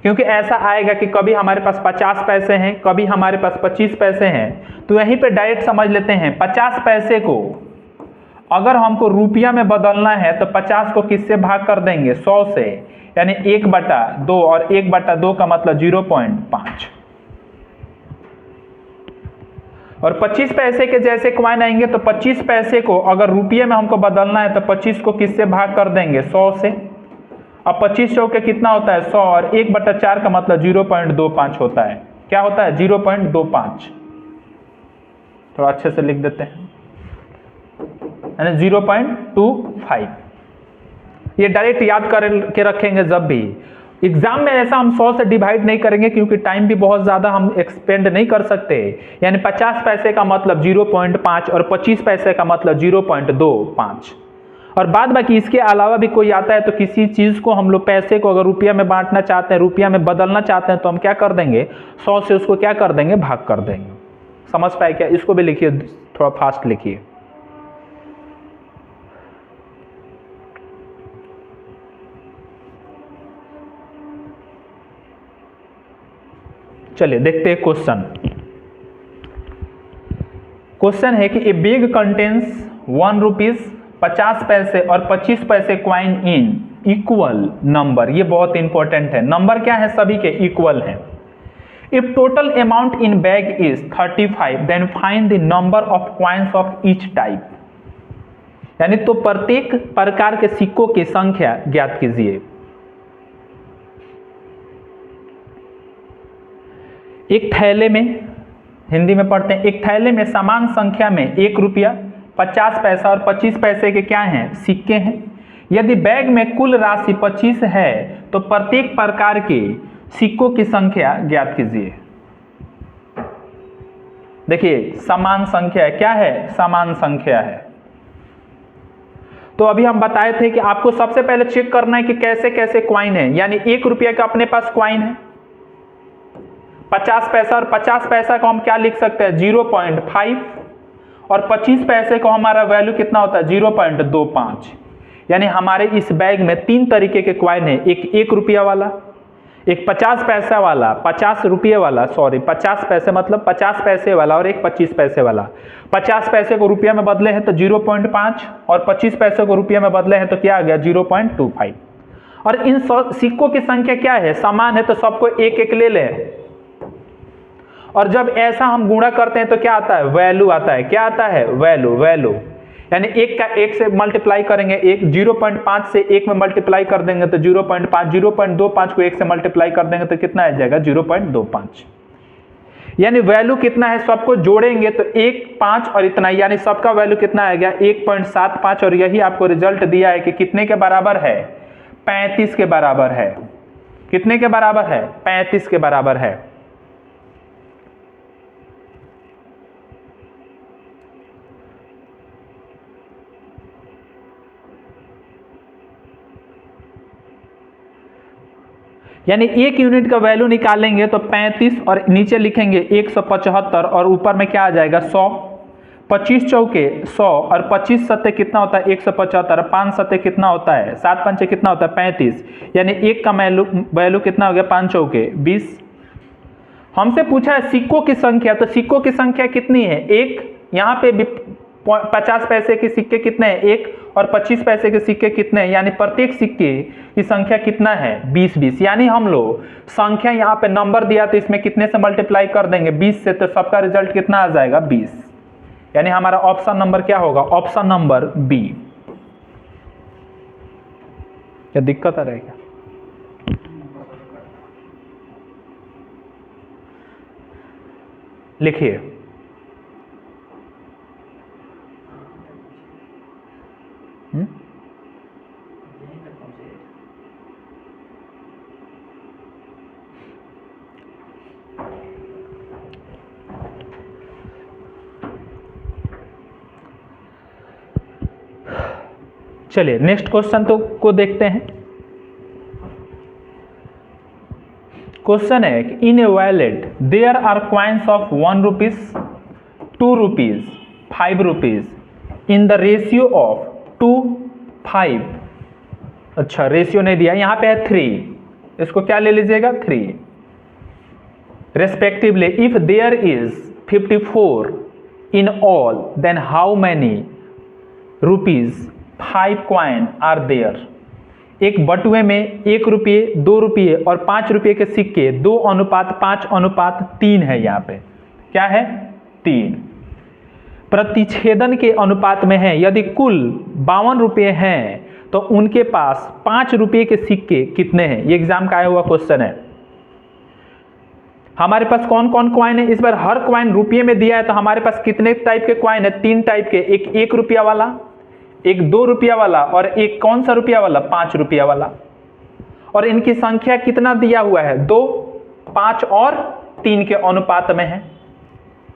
A: क्योंकि ऐसा आएगा कि कभी हमारे पास 50 पैसे हैं, कभी हमारे पास 25 पैसे हैं, तो यहीं पे डायरेक्ट समझ लेते हैं। 50 पैसे को अगर हमको रुपया में बदलना है तो 50 को किससे भाग कर देंगे? 100 से, यानी 1/2, और 1/2 का मतलब 0.5। और 25 पैसे के जैसे कॉइन आएंगे तो 25 पैसे को अगर रुपये में हमको बदलना है तो 25 को किससे भाग कर देंगे? 100 से। अब 25 चौके कितना होता है? 100, और 1/4 का मतलब 0.25 होता है। क्या होता है? 0.25। थोड़ा अच्छे से लिख देते हैं, यानी 0.25। ये डायरेक्ट याद करके रखेंगे। जब भी एग्जाम में ऐसा हम 100 से डिवाइड नहीं करेंगे क्योंकि टाइम भी बहुत ज़्यादा हम एक्सपेंड नहीं कर सकते। यानी 50 पैसे का मतलब 0.5 और 25 पैसे का मतलब 0.25। और बाद बाकी इसके अलावा भी कोई आता है तो किसी चीज़ को हम लोग पैसे को अगर रुपया में बांटना चाहते हैं, रुपया में बदलना चाहते हैं, तो हम क्या कर देंगे? 100 से उसको क्या कर देंगे? भाग कर देंगे। समझ पाए क्या? इसको भी लिखिए, थोड़ा फास्ट लिखिए। चलिए देखते हैं क्वेश्चन। क्वेश्चन है कि ए बैग कंटेन्स 1 रुपीज 50 पैसे और 25 पैसे क्वाइन इन इक्वल नंबर। ये बहुत इंपॉर्टेंट है। नंबर क्या है? सभी के इक्वल हैं। If total amount in bag is 35 then find the number of coins of each type. यानी तो प्रत्येक प्रकार के सिक्कों की संख्या ज्ञात कीजिए। एक थैले में, हिंदी में पढ़ते हैं, एक थैले में समान संख्या में 1 रुपया 50 पैसा और 25 पैसे के क्या हैं? सिक्के हैं। यदि बैग में कुल राशि 25 है तो प्रत्येक प्रकार के सिक्कों की संख्या ज्ञात कीजिए। देखिए समान संख्या है। क्या है? समान संख्या है। तो अभी हम बताए थे कि आपको सबसे पहले चेक करना है कि कैसे कैसे क्वाइन है। यानी 1 रुपया का अपने पास क्वाइन है, 50 पैसा और 50 पैसा को हम क्या लिख सकते हैं? 0.5, और 25 पैसे को हमारा वैल्यू कितना होता है? 0.25। यानी हमारे इस बैग में 3 तरीके के क्वाइन है। एक 1 रुपया वाला, एक 50 पैसा वाला, 50 रुपये वाला, सॉरी 50 पैसे मतलब 50 पैसे वाला, और एक 25 पैसे वाला। 50 पैसे को रुपया में बदले हैं तो 0.5, और 25 पैसे को रुपया में बदले हैं तो क्या आ गया? 0.25। और इन सिक्कों की संख्या क्या है? समान है, तो सबको एक एक ले लें। और जब ऐसा हम गुणा करते हैं तो क्या आता है? वैल्यू आता है। क्या आता है? वैल्यू। यानी 1 का 1 से मल्टीप्लाई करेंगे, 0.5 से 1 में मल्टीप्लाई कर देंगे तो 0.5, 0.25 को 1 से मल्टीप्लाई कर देंगे तो कितना आ जाएगा? 0.25। यानी वैल्यू कितना है? सबको जोड़ेंगे तो 1, 5 और इतना, यानी सबका वैल्यू कितना आ गया? 1.75। और यही आपको रिजल्ट दिया है कि कितने के बराबर है? 35 के बराबर है। कितने के बराबर है? 35 के बराबर है। यानी 1 यूनिट का वैल्यू निकालेंगे तो 35 और नीचे लिखेंगे 175 और ऊपर में क्या आ जाएगा? 100। 25 चौके 100 और 25 सत्ते कितना होता है? 175। 5 सत्ते कितना होता है? 7 पंचे कितना होता है? 35। यानी 1 का वैल्यू कितना हो गया? 5 चौके 20। हमसे पूछा है सिक्कों की संख्या, तो सिक्कों की संख्या कितनी है? 1। यहाँ पे भी 50 पैसे के सिक्के कितने हैं? 1। और 25 पैसे के सिक्के कितने हैं? यानी प्रत्येक सिक्के की संख्या कितना है? 20। यानी हम लोग संख्या यहाँ पे नंबर दिया तो इसमें कितने से मल्टीप्लाई कर देंगे? 20 से, तो सबका रिजल्ट कितना आ जाएगा? 20। यानी हमारा ऑप्शन नंबर क्या होगा? Option number B. क्या दिक्कत आ रही है? लिखिए। चलिए नेक्स्ट क्वेश्चन को देखते हैं। क्वेश्चन है कि in a wallet there are coins of 1 rupees, 2 rupees, 5 rupees in the ratio of 2:5। अच्छा रेशियो नहीं दिया, यहाँ पे है 3, इसको क्या ले लीजिएगा? 3 respectively. If there is 54 in all then how many rupees 5 coin are there. एक बटुए में 1 रुपये, 2 रुपये और 5 रुपये के सिक्के 2:5:3 है। यहाँ पे क्या है? 3 प्रतिच्छेदन के अनुपात में है। यदि कुल 52 रुपये हैं तो उनके पास 5 रुपये के सिक्के कितने हैं? ये एग्जाम का आया हुआ क्वेश्चन है। हमारे पास कौन कौन क्वाइन है? इस बार हर क्वाइन रुपये में दिया है, तो हमारे पास कितने टाइप के क्वाइन है? 3 टाइप के। एक 1 रुपया वाला, एक 2 रुपया वाला और एक कौन सा रुपया वाला? 5 रुपया वाला। और इनकी संख्या कितना दिया हुआ है? 2, 5 और 3 के अनुपात में है।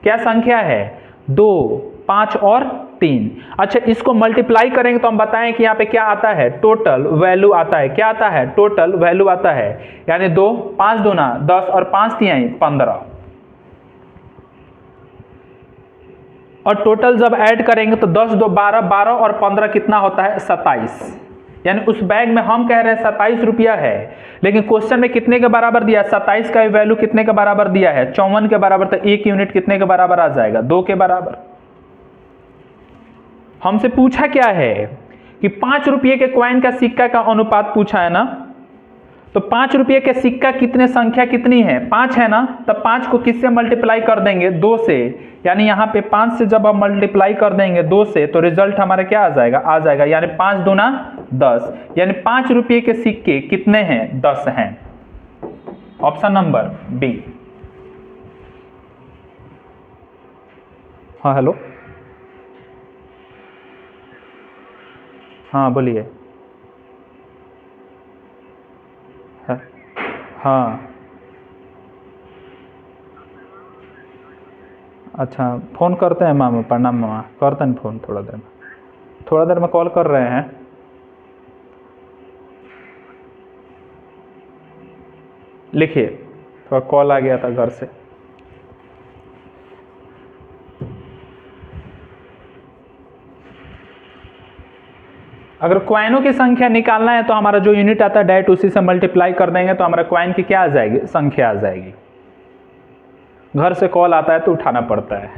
A: क्या संख्या है? 2, 5 और 3। अच्छा, इसको मल्टीप्लाई करेंगे तो हम बताएं कि यहाँ पे क्या आता है? टोटल वैल्यू आता है। क्या आता है? टोटल वैल्यू आता है। यानी 2, 5 दूना 10 और 5 तिहाई 15। और टोटल जब ऐड करेंगे तो 10, 2, 12, 12 और 15 कितना होता है? 27। यानी उस बैग में हम कह रहे हैं 27 रुपया है, लेकिन क्वेश्चन में कितने के बराबर दिया? 27 का वैल्यू कितने के बराबर दिया है? 54 के बराबर। तो 1 यूनिट कितने के बराबर आ जाएगा? 2 के बराबर। हमसे पूछा क्या है कि 5 रुपये के क्वाइन का सिक्का का अनुपात पूछा है ना। तो 5 रुपये के सिक्का कितने, संख्या कितनी है? 5 है ना। तब 5 को किससे मल्टीप्लाई कर देंगे? 2 से। यानी यहाँ पे 5 से जब हम मल्टीप्लाई कर देंगे 2 से तो रिजल्ट हमारा क्या आ जाएगा? आ जाएगा। यानी 5 दूना 10। यानी 5 रुपये के सिक्के कितने हैं? 10 हैं। Option number B. हाँ हेलो, हाँ बोलिए। हाँ अच्छा, फ़ोन करते हैं मामा। प्रणाम मामा, करते हैं फ़ोन थोड़ा देर में कॉल कर रहे हैं। लिखिए, थोड़ा कॉल आ गया था घर से। अगर क्वाइनों की संख्या निकालना है तो हमारा जो यूनिट आता है डायरेक्ट उसी से मल्टीप्लाई कर देंगे तो हमारा क्वाइन की क्या आ जाएगी? संख्या आ जाएगी। घर से कॉल आता है तो उठाना पड़ता है।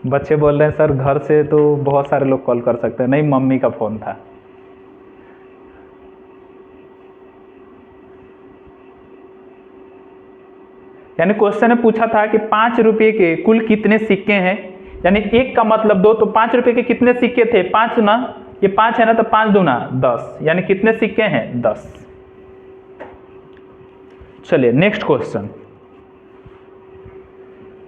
A: बच्चे बोल रहे हैं सर घर से तो बहुत सारे लोग कॉल कर सकते हैं। नहीं, मम्मी का फोन था। यानी क्वेश्चन ने पूछा था कि 5 रुपये के कुल कितने सिक्के हैं। यानी 1 का मतलब 2, तो 5 रुपये के कितने सिक्के थे? 5 ना, ये 5 है ना, तो 5 दूना 10। यानी कितने सिक्के हैं? 10। चलिए नेक्स्ट क्वेश्चन।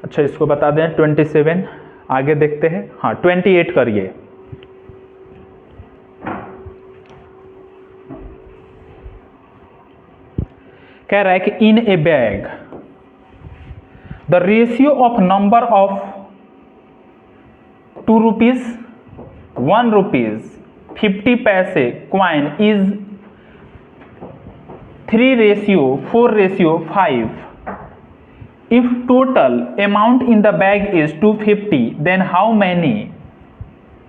A: अच्छा, इसको बता दें 27। आगे देखते हैं। हाँ 28 करिए। कह रहा है कि in a bag the ratio of number of 2 rupees, 1 rupees, 50 पैसे coin is 3:4:5. If total amount in the bag is 250, then how many,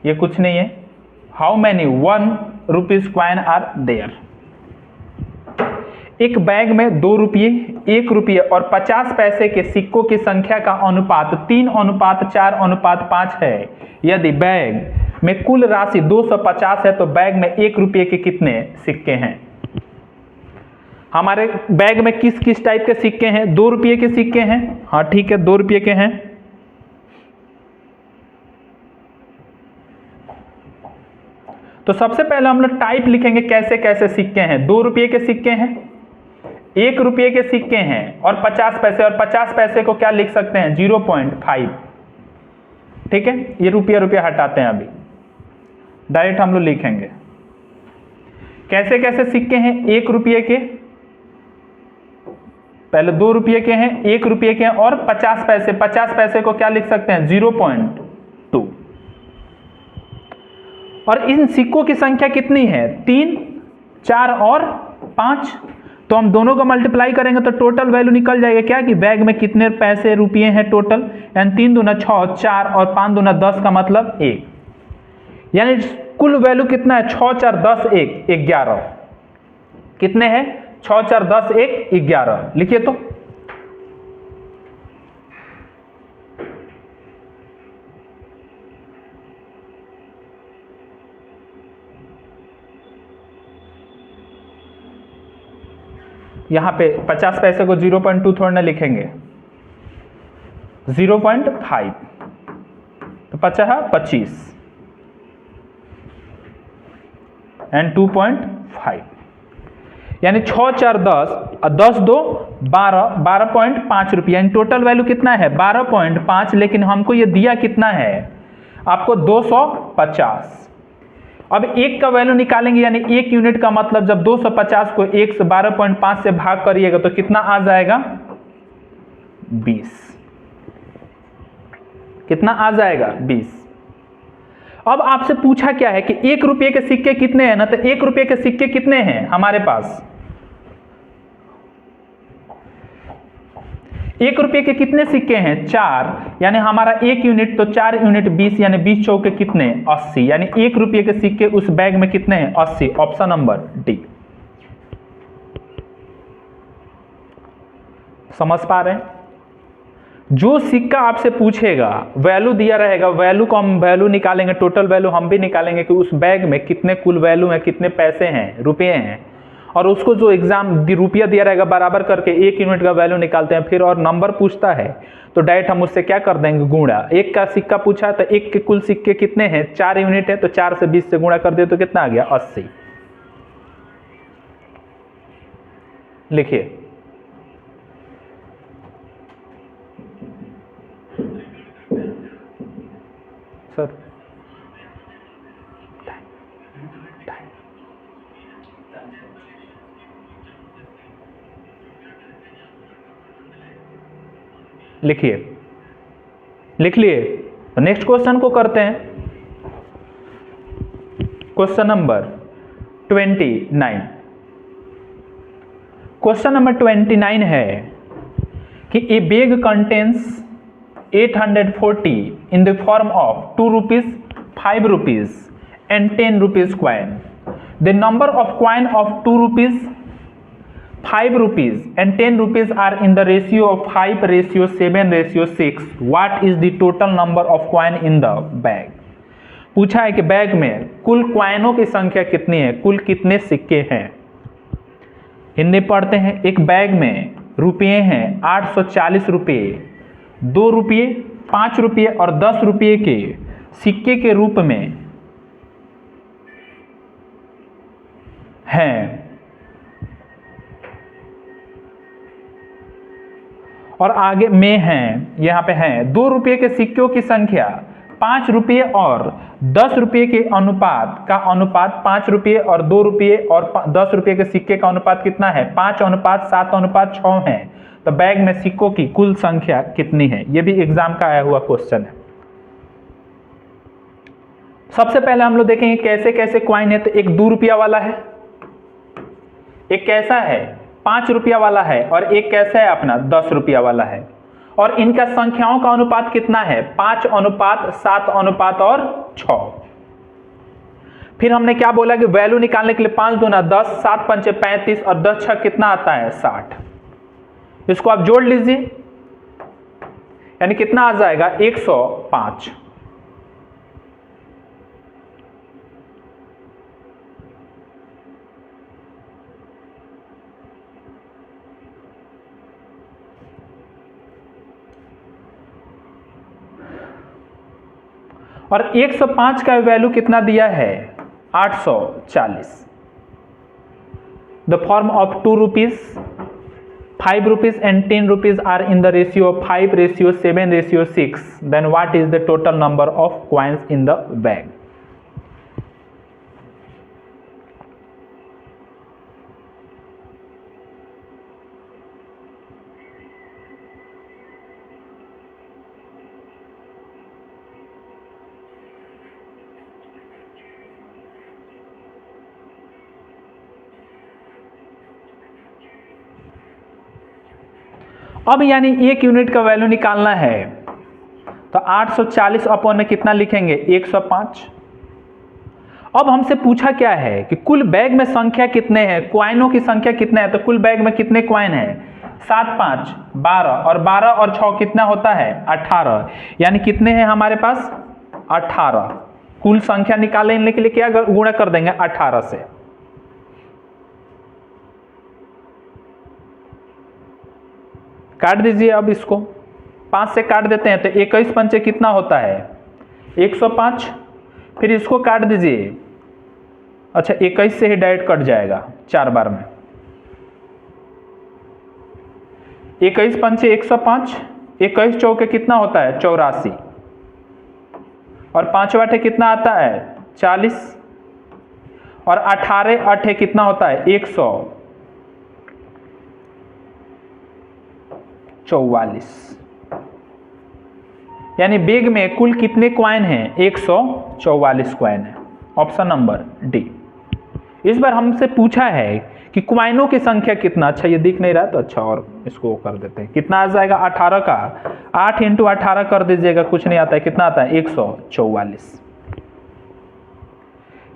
A: ये कुछ नहीं है, how many 1 rupees coin are there? एक बैग में 2 रुपये, 1 रुपये और 50 पैसे के सिक्कों की संख्या का अनुपात 3:4:5 है। यदि बैग में कुल राशि 250 है तो बैग में 1 रुपये के कितने सिक्के हैं? हमारे बैग में किस किस टाइप के सिक्के हैं? 2 रुपये के सिक्के हैं। हाँ ठीक है, 2 रुपये के हैं। तो सबसे पहले हम लोग टाइप लिखेंगे कैसे कैसे सिक्के हैं। 2 रुपये के सिक्के हैं, 1 रुपये के सिक्के हैं और 50 पैसे। और 50 पैसे को क्या लिख सकते हैं? 0.5। ठीक है, ये रुपया रुपया हटाते हैं, अभी डायरेक्ट हम लोग लिखेंगे कैसे कैसे सिक्के हैं। 1 रुपये के, पहले 2 रुपये के हैं, 1 रुपये के हैं और 50 पैसे। 50 पैसे को क्या लिख सकते हैं? 0.2। और इन सिक्कों की संख्या कितनी है? 3, 4 और 5। तो हम दोनों का मल्टीप्लाई करेंगे तो टोटल वैल्यू निकल जाएगा क्या कि बैग में कितने पैसे रुपये हैं टोटल। यानी 3 दूना 6, 4 और 5 दूना 10 का मतलब 1। यानी कुल वैल्यू कितना है? 6, 4, 10, 1, 11। कितने हैं? 6, 4, 10, 1, 11। लिखिए तो यहाँ पे 50 पैसे को 0.2 थोड़ा ना लिखेंगे, 0.5 तो 25 एंड 2.5 यानी 6 4 10 और 10 2 12, 12.5 रुपये, यानी टोटल वैल्यू कितना है 12.5, लेकिन हमको ये दिया कितना है आपको 250। अब एक का वैल्यू निकालेंगे, यानी एक यूनिट का मतलब जब 250 को 1 से 12.5 से भाग करिएगा तो कितना आ जाएगा 20। कितना आ जाएगा 20। अब आपसे पूछा क्या है कि 1 रुपये के सिक्के कितने हैं ना, तो 1 रुपये के सिक्के कितने हैं हमारे पास, 1 रुपये के कितने सिक्के हैं 4, यानी हमारा 1 यूनिट तो 4 यूनिट 20, यानी 20 चौके कितने 80, यानी 1 रुपये के सिक्के उस बैग में कितने हैं 80। Option number D. समझ पा रहे हैं? जो सिक्का आपसे पूछेगा वैल्यू दिया रहेगा, वैल्यू को हम वैल्यू निकालेंगे, टोटल वैल्यू हम भी निकालेंगे कि उस बैग में कितने कुल वैल्यू है, कितने पैसे हैं, रुपये हैं, और उसको जो एग्जाम रुपया दिया रहेगा बराबर करके 1 यूनिट का वैल्यू निकालते हैं। फिर और नंबर पूछता है तो डायरेक्ट हम उससे क्या कर देंगे गुणा। 1 का सिक्का पूछा तो 1 के कुल सिक्के कितने हैं 4 यूनिट है, तो 4 से 20 से गुणा कर दे तो कितना आ गया 80। लिखिए सर। लिखिए, लिख लिए तो नेक्स्ट क्वेश्चन को करते हैं। Question number 29। क्वेश्चन नंबर 29 है कि ए bag contains 840 in the form of 2 rupees, 5 rupees and 10 rupees coin. The number of coin of 2 rupees, 5 rupees and 10 rupees are in the ratio of 5:7:6. What is the total number of coin in the bag? पूछा है कि bag में कुल क्वाइनों की संख्या कितनी है, कुल कितने सिक्के हैं। हिंदी पढ़ते हैं। एक बैग में रुपये हैं 840 रुपये, 2 रुपये, 5 रुपये और 10 रुपये के सिक्के के रूप में हैं, और आगे में हैं, यहाँ पे हैं 2 रुपये के सिक्कों की संख्या 5 रुपये और 10 रुपये के अनुपात का अनुपात 5 रुपये और 2 रुपये और 10 रुपये के सिक्के का अनुपात कितना है 5:7:6 है। तो बैग में सिक्कों की कुल संख्या कितनी है। यह भी एग्जाम का आया हुआ क्वेश्चन है। सबसे पहले हम लोग देखेंगे कैसे कैसे क्वाइन है। तो एक 2 रुपया वाला है, एक कैसा है 5 रुपया वाला है, और एक कैसा है अपना 10 रुपया वाला है। और इनका संख्याओं का अनुपात कितना है 5:7:6। फिर हमने क्या बोला कि वैल्यू निकालने के लिए 5 दूना 10, 7 पंचे 35 और 10 छह कितना आता है 60। इसको आप जोड़ लीजिए, यानी कितना आ जाएगा 105। और 105 का वैल्यू कितना दिया है 840। The form of 2 rupees, 5 rupees and 10 rupees are in the ratio of 5:7:6. Then what is the total number of coins in the bag? अब यानी 1 यूनिट का वैल्यू निकालना है तो 840 अपॉन में कितना लिखेंगे 105। अब हमसे पूछा क्या है कि कुल बैग में संख्या कितने हैं, क्वाइनों की संख्या कितने हैं। तो कुल बैग में कितने क्वाइन है 7 5 12, और 12 और 6 कितना होता है 18, यानी कितने हैं हमारे पास 18। कुल संख्या निकालने के लिए क्या गुणा कर देंगे 18 से। काट दीजिए। अब इसको 5 से काट देते हैं तो 21 पंचे कितना होता है 105। फिर इसको काट दीजिए, अच्छा 21 से ही डायरेक्ट कट जाएगा 4 बार में। 21 पंचे 105, 21 चौके कितना होता है 84, और 5 आठे कितना आता है 40, और 18 आठे कितना होता है 144। यानी बैग में कुल कितने क्वाइन हैं 144 क्वाइन है। Option number D. इस बार हमसे पूछा है कि क्वाइनों की संख्या कितना, अच्छा ये दिख नहीं रहा तो अच्छा और इसको कर देते हैं, कितना आ जाएगा 18 का 8 इंटू 18 कर दीजिएगा, कुछ नहीं आता है, कितना आता है 144।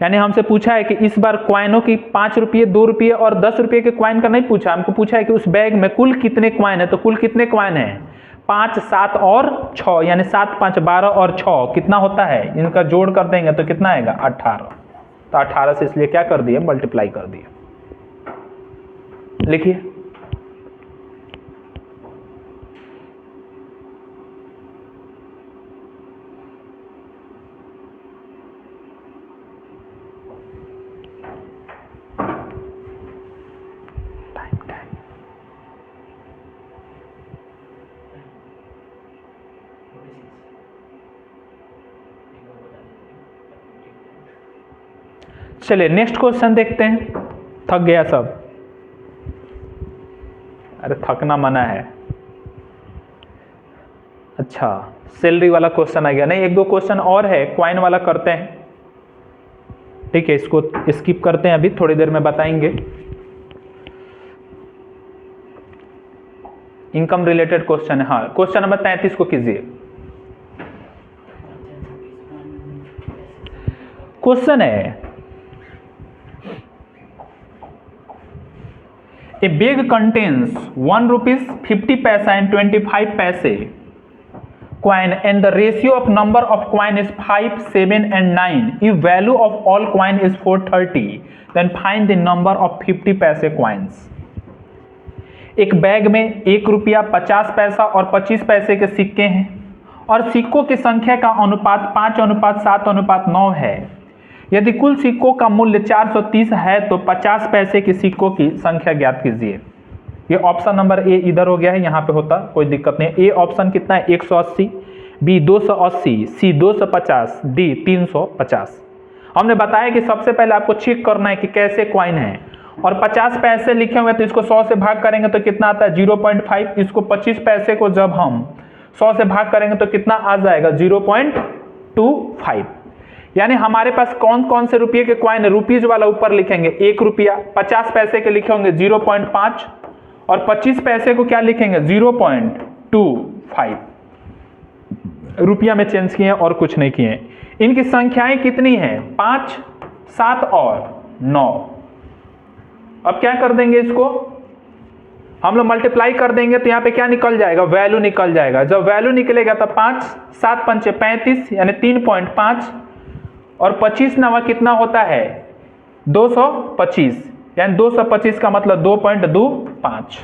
A: यानी हमसे पूछा है कि इस बार क्वाइनों की 5 रुपये 2 रुपये और 10 रुपये के क्वाइन का नहीं पूछा, हमको पूछा है कि उस बैग में कुल कितने क्वाइन है। तो कुल कितने क्वाइन है 5 7 और 6, यानी 7 5 12 और 6 कितना होता है, इनका जोड़ कर देंगे तो कितना आएगा 18। तो 18 से इसलिए क्या कर दिए मल्टीप्लाई कर दिए। लिखिए चलिए नेक्स्ट क्वेश्चन देखते हैं। थक गया सब, अरे थकना मना है। अच्छा सैलरी वाला क्वेश्चन आ गया, नहीं 1 2 क्वेश्चन और है क्वाइन वाला करते हैं, ठीक है इसको स्किप करते हैं, अभी थोड़ी देर में बताएंगे। इनकम रिलेटेड क्वेश्चन है। हाँ क्वेश्चन नंबर 33 को कीजिए। क्वेश्चन है A bag contains 1 rupees 50 paisa and 25 paise coin and the ratio of number of coin is 5, 7 and 9. If value of all coin is 430, then find the number of 50 पैसे coins. एक bag में 1 रुपया 50 पैसा और 25 पैसे के सिक्के हैं और सिक्कों की संख्या का अनुपात 5:7:9 है। यदि कुल सिक्कों का मूल्य 430 है तो 50 पैसे के सिक्कों की संख्या ज्ञात कीजिए। ये ऑप्शन नंबर ए इधर हो गया है, यहाँ पे होता कोई दिक्कत नहीं। ए ऑप्शन कितना है 180, बी 280, सी 250, डी 350। हमने बताया कि सबसे पहले आपको चेक करना है कि कैसे क्वाइन है, और 50 पैसे लिखे हुए तो इसको 100 से भाग करेंगे तो कितना आता है 0.5। इसको 25 पैसे को जब हम 100 से भाग करेंगे तो कितना आ जाएगा 0.25। यानी हमारे पास कौन कौन से रुपये के क्वाइन है, रुपीज वाला ऊपर लिखेंगे 1 रुपया, 50 पैसे के लिखे होंगे 0.5 और 25 पैसे को क्या लिखेंगे 0.25। रुपया में चेंज किए और कुछ नहीं किए। इनकी संख्याएं कितनी हैं 5, 7 और 9। अब क्या कर देंगे, इसको हम लोग मल्टीप्लाई कर देंगे तो यहाँ पे क्या निकल जाएगा वैल्यू निकल जाएगा। जब वैल्यू निकलेगा तो 5 7 पंचे 35 यानी 3.5 और 25 नवा कितना होता है 225, यानी 225 का मतलब 2.25।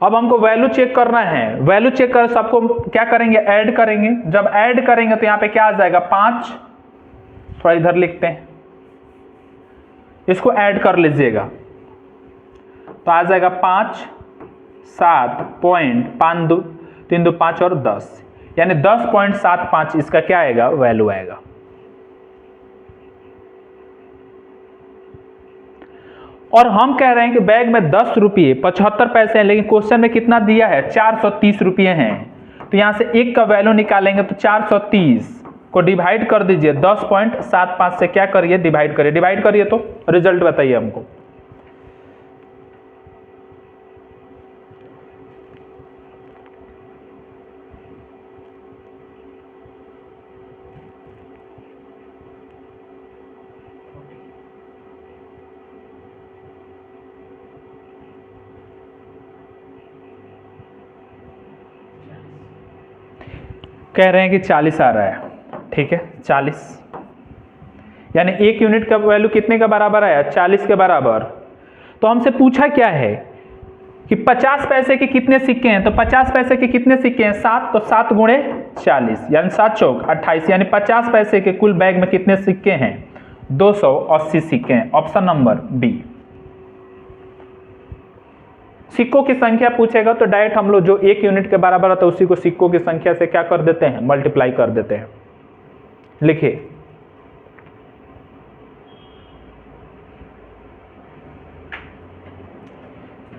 A: अब हमको वैल्यू चेक करना है। वैल्यू चेक कर सबको क्या करेंगे ऐड करेंगे। जब ऐड करेंगे तो यहाँ पे क्या आ जाएगा 5, थोड़ा इधर लिखते हैं, इसको ऐड कर लीजिएगा तो आ जाएगा 5 7.5 3 2 5 और 10, यानी 10.75 इसका क्या आएगा वैल्यू आएगा। और हम कह रहे हैं कि बैग में 10 रुपये 75 पैसे हैं, लेकिन क्वेश्चन में कितना दिया है 430 रुपये हैं। तो यहां से 1 का वैल्यू निकालेंगे तो 430 को डिवाइड कर दीजिए 10.75 से, क्या करिए डिवाइड करिए, डिवाइड करिए तो रिजल्ट बताइए हमको। कह रहे हैं कि 40 आ रहा है, ठीक है 40, यानी 1 यूनिट का वैल्यू कितने का बराबर आया 40 के बराबर। तो हमसे पूछा क्या है कि 50 पैसे के कितने सिक्के हैं, तो 50 पैसे के कितने सिक्के हैं 7, तो 7 गुणे 40 यानी 7 चौक 28, यानी 50 पैसे के कुल बैग में कितने सिक्के हैं 280 सिक्के हैं। Option number B. सिक्कों की संख्या पूछेगा तो डायरेक्ट हम लोग जो 1 यूनिट के बराबर होता है उसी को सिक्कों की संख्या से क्या कर देते हैं, मल्टीप्लाई कर देते हैं। लिखिए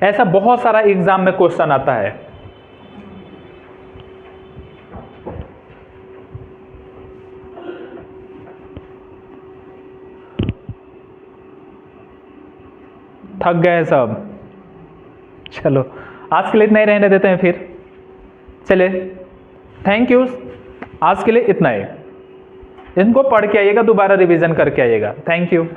A: ऐसा बहुत सारा एग्जाम में क्वेश्चन आता है। थक गए सब, चलो आज के लिए इतना ही रहने देते हैं फिर। चलिए थैंक यू, आज के लिए इतना ही। इनको पढ़ के आइएगा, दोबारा रिवीजन करके आइएगा। Thank you.